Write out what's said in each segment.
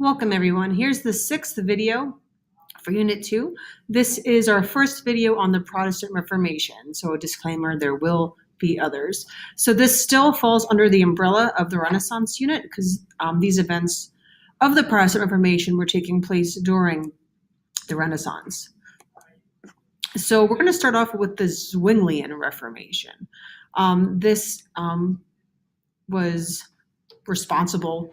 Welcome everyone. Here's the sixth video for Unit 2. This is our first video on the Protestant Reformation. So a disclaimer, there will be others. So this still falls under the umbrella of the Renaissance unit because these events of the Protestant Reformation were taking place during the Renaissance. So we're going to start off with the Zwinglian Reformation. This was responsible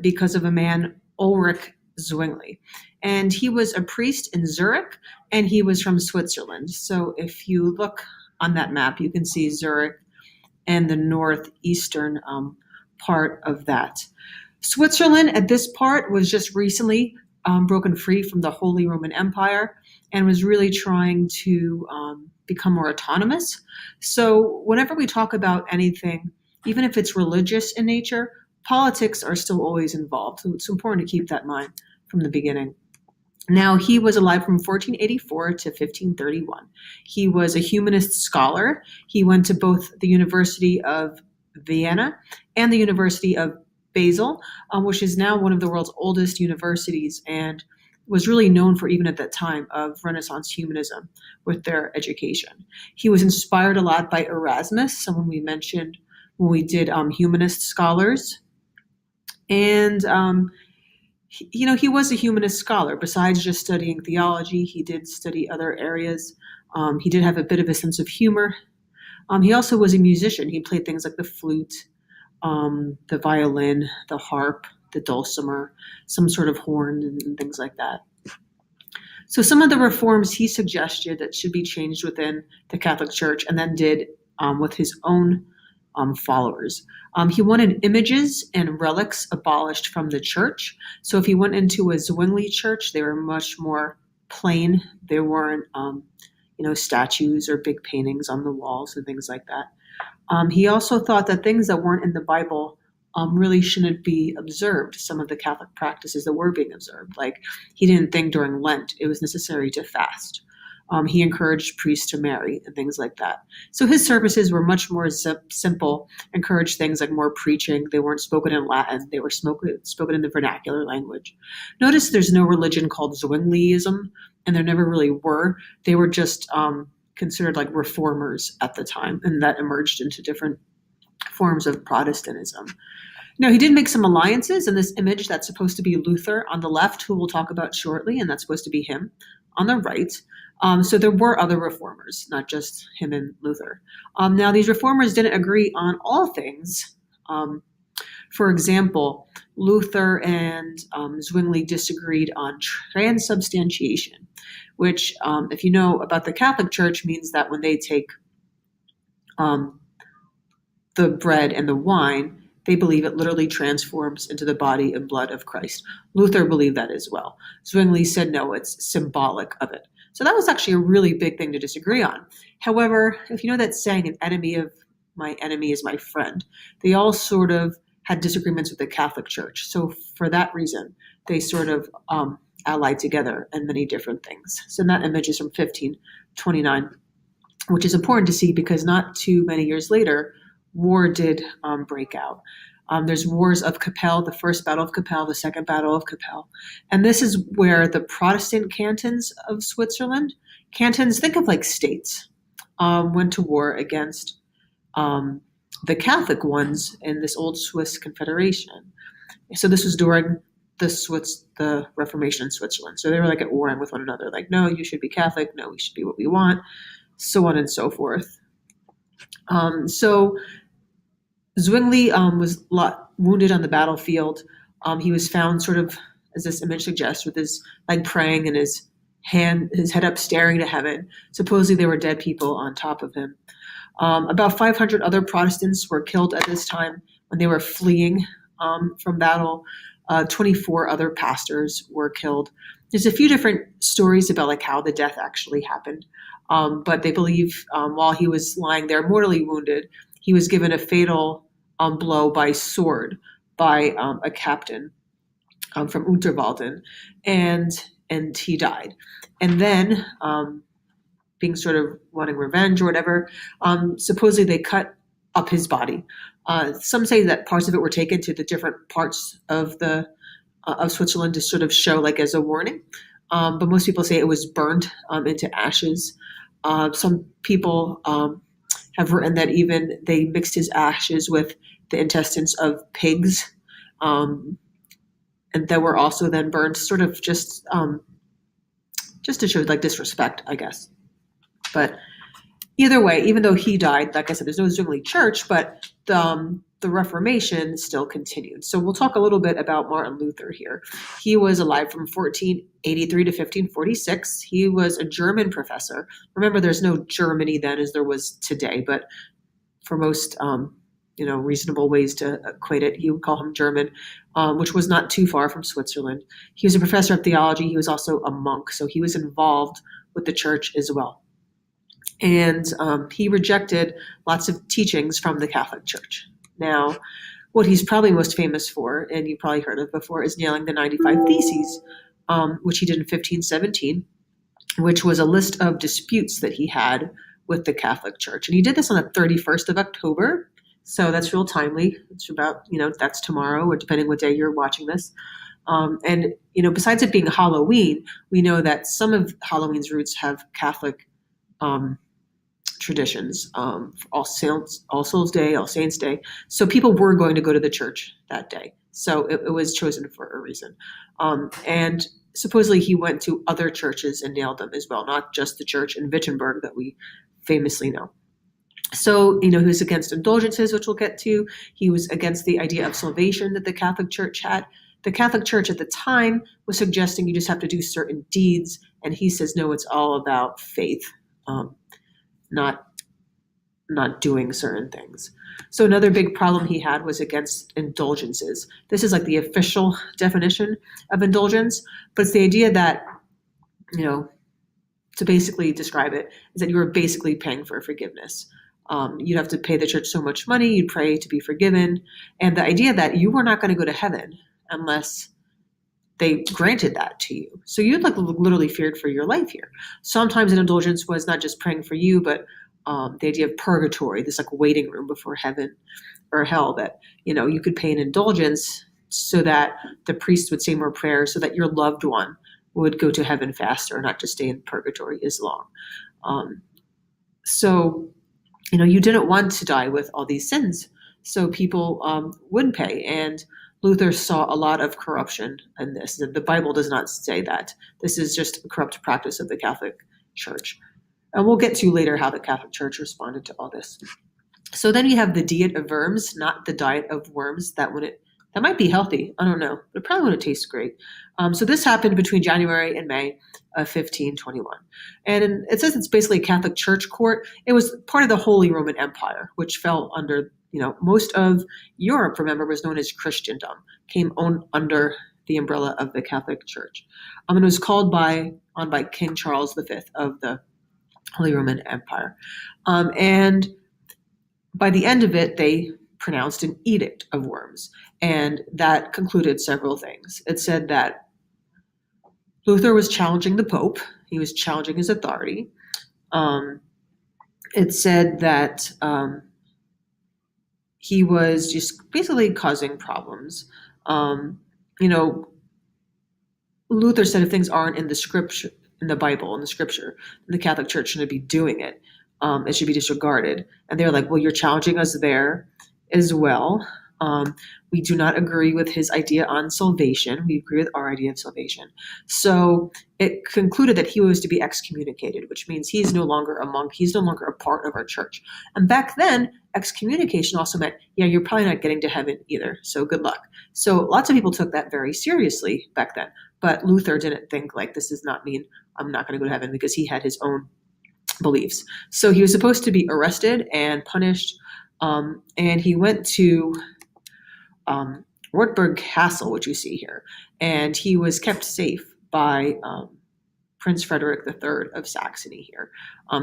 because of a man, Ulrich Zwingli. And he was a priest in Zurich, and he was from Switzerland. So if you look on that map, you can see Zurich and the northeastern part of that. Switzerland at this part was just recently broken free from the Holy Roman Empire and was really trying to become more autonomous. So whenever we talk about anything, even if it's religious in nature, politics are still always involved. So it's important to keep that in mind from the beginning. Now, he was alive from 1484 to 1531. He was a humanist scholar. He went to both the University of Vienna and the University of Basel, which is now one of the world's oldest universities and was really known for, even at that time, of Renaissance humanism with their education. He was inspired a lot by Erasmus, someone we mentioned when we did humanist scholars. And, he was a humanist scholar. Besides just studying theology, he did study other areas. He did have a bit of a sense of humor. He also was a musician. He played things like the flute, the violin, the harp, the dulcimer, some sort of horn and things like that. So some of the reforms he suggested that should be changed within the Catholic Church and then did with his own followers. He wanted images and relics abolished from the church. So if you went into a Zwingli church, they were much more plain. There weren't, statues or big paintings on the walls and things like that. He also thought that things that weren't in the Bible really shouldn't be observed. Some of the Catholic practices that were being observed, like he didn't think during Lent it was necessary to fast. He encouraged priests to marry and things like that. So his services were much more simple, encouraged things like more preaching. They weren't spoken in Latin. They were spoken in the vernacular language. Notice there's no religion called Zwingliism, and there never really were. They were just considered like reformers at the time, and that emerged into different forms of Protestantism. Now, he did make some alliances in this image that's supposed to be Luther on the left, who we'll talk about shortly, and that's supposed to be him on the right. So there were other reformers, not just him and Luther. Now, these reformers didn't agree on all things. For example, Luther and Zwingli disagreed on transubstantiation, which, if you know about the Catholic Church, means that when they take the bread and the wine, they believe it literally transforms into the body and blood of Christ. Luther believed that as well. Zwingli said, no, it's symbolic of it. So that was actually a really big thing to disagree on. However, if you know that saying, an enemy of my enemy is my friend, they all sort of had disagreements with the Catholic Church. So for that reason, they sort of allied together in many different things. So that image is from 1529, which is important to see because not too many years later, war did break out. There's wars of Kappel, the first battle of Kappel, the second battle of Kappel. And this is where the Protestant cantons of Switzerland, cantons, think of like states, went to war against the Catholic ones in this old Swiss Confederation. So this was during the Reformation in Switzerland. So they were like at warring with one another, like, no, you should be Catholic, no, we should be what we want, so on and so forth. So Zwingli was wounded on the battlefield. He was found sort of, as this image suggests, with his leg praying and his head up staring to heaven. Supposedly there were dead people on top of him. About 500 other Protestants were killed at this time when they were fleeing from battle. 24 other pastors were killed. There's a few different stories about like how the death actually happened. But they believe while he was lying there mortally wounded, he was given a fatal blow by sword by a captain from Unterwalden, and he died. And then, being sort of wanting revenge or whatever, supposedly they cut up his body. Some say that parts of it were taken to the different parts of the of Switzerland to sort of show like as a warning. But most people say it was burned into ashes. Some people have written that even they mixed his ashes with the intestines of pigs, and that were also then burned, sort of just to show like disrespect, I guess. But either way, even though he died, like I said, there's no Zwingli church, but the Reformation still continued. So we'll talk a little bit about Martin Luther here. He was alive from 1483 to 1546. He was a German professor. Remember, there's no Germany then as there was today, but for most reasonable ways to equate it, he would call him German, which was not too far from Switzerland. He was a professor of theology. He was also a monk, so he was involved with the church as well. And he rejected lots of teachings from the Catholic Church. Now, what he's probably most famous for, and you've probably heard of before, is nailing the 95 Theses, which he did in 1517, which was a list of disputes that he had with the Catholic Church. And he did this on the 31st of October, so that's real timely. It's about, that's tomorrow, or depending what day you're watching this. And besides it being Halloween, we know that some of Halloween's roots have Catholic traditions, All Souls Day, All Saints Day. So people were going to go to the church that day. So it was chosen for a reason. And supposedly he went to other churches and nailed them as well, not just the church in Wittenberg that we famously know. So, he was against indulgences, which we'll get to. He was against the idea of salvation that the Catholic Church had. The Catholic Church at the time was suggesting you just have to do certain deeds. And he says, no, it's all about faith. Not doing certain things. So another big problem he had was against indulgences. This is like the official definition of indulgence, but it's the idea that, to basically describe it, is that you were basically paying for forgiveness. You'd have to pay the church so much money, you'd pray to be forgiven, and the idea that you were not going to go to heaven unless they granted that to you. So you'd like literally feared for your life here. Sometimes an indulgence was not just praying for you, but the idea of purgatory, this like waiting room before heaven or hell, that, you could pay an indulgence so that the priest would say more prayers so that your loved one would go to heaven faster, not just stay in purgatory as long. So, you didn't want to die with all these sins. So people would pay. And Luther saw a lot of corruption in this. The Bible does not say that. This is just a corrupt practice of the Catholic Church. And we'll get to later how the Catholic Church responded to all this. So then you have the Diet of Worms, not the diet of worms. That might be healthy. I don't know. But it probably wouldn't taste great. So this happened between January and May of 1521. And it says it's basically a Catholic Church court. It was part of the Holy Roman Empire, which fell under, most of Europe, remember, was known as Christendom, came under the umbrella of the Catholic Church. And it was called by King Charles V of the Holy Roman Empire. And by the end of it, they pronounced an edict of Worms. And that concluded several things. It said that Luther was challenging the Pope. He was challenging his authority. It said that he was just basically causing problems. Luther said if things aren't in the scripture, in the Bible, in the scripture, the Catholic Church shouldn't be doing it. It should be disregarded. And they're like, well, you're challenging us there as well. We do not agree with his idea on salvation. We agree with our idea of salvation. So it concluded that he was to be excommunicated, which means he's no longer a monk. He's no longer a part of our church. And back then, excommunication also meant, you're probably not getting to heaven either. So good luck. So lots of people took that very seriously back then. But Luther didn't think like, this does not mean I'm not going to go to heaven, because he had his own beliefs. So he was supposed to be arrested and punished. And he went to Wartburg Castle, which you see here, and he was kept safe by Prince Frederick III of Saxony here,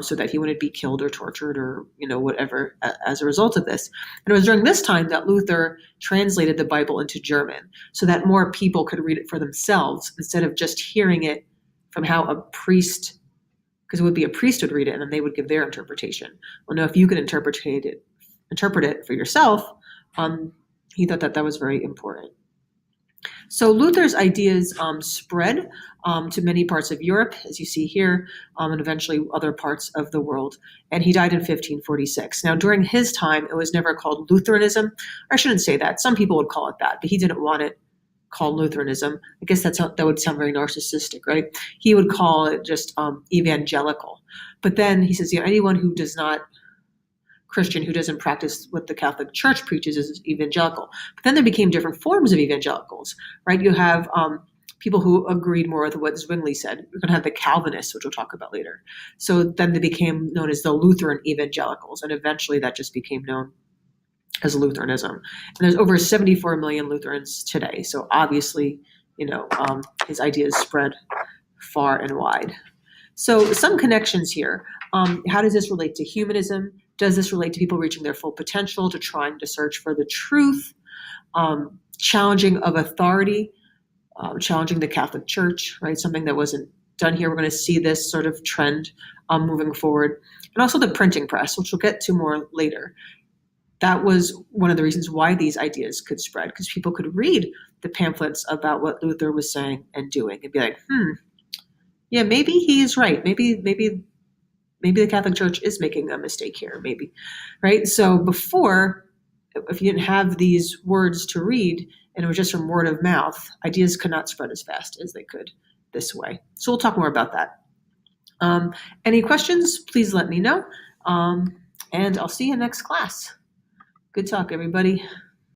so that he wouldn't be killed or tortured or whatever as a result of this. And it was during this time that Luther translated the Bible into German so that more people could read it for themselves instead of just hearing it from how a priest, because it would be a priest would read it and then they would give their interpretation. Well, no, if you could interpret it for yourself, he thought that was very important. So Luther's ideas spread to many parts of Europe, as you see here, and eventually other parts of the world. And he died in 1546. Now, during his time, it was never called Lutheranism. I shouldn't say that. Some people would call it that, but he didn't want it called Lutheranism. I guess that would sound very narcissistic, right? He would call it just evangelical. But then he says, anyone who does not Christian who doesn't practice what the Catholic Church preaches is evangelical. But then there became different forms of evangelicals, right? You have people who agreed more with what Zwingli said. You're going to have the Calvinists, which we'll talk about later. So then they became known as the Lutheran evangelicals, and eventually that just became known as Lutheranism. And there's over 74 million Lutherans today. So obviously, his ideas spread far and wide. So some connections here. How does this relate to humanism? Does this relate to people reaching their full potential, to trying to search for the truth, challenging of authority, challenging the Catholic Church, right? Something that wasn't done here. We're going to see this sort of trend moving forward. And also the printing press, which we'll get to more later. That was one of the reasons why these ideas could spread, because people could read the pamphlets about what Luther was saying and doing and be like, yeah, maybe he is right. Maybe the Catholic Church is making a mistake here, maybe, right? So before, if you didn't have these words to read and it was just from word of mouth, ideas could not spread as fast as they could this way. So we'll talk more about that. Any questions, please let me know. And I'll see you next class. Good talk, everybody.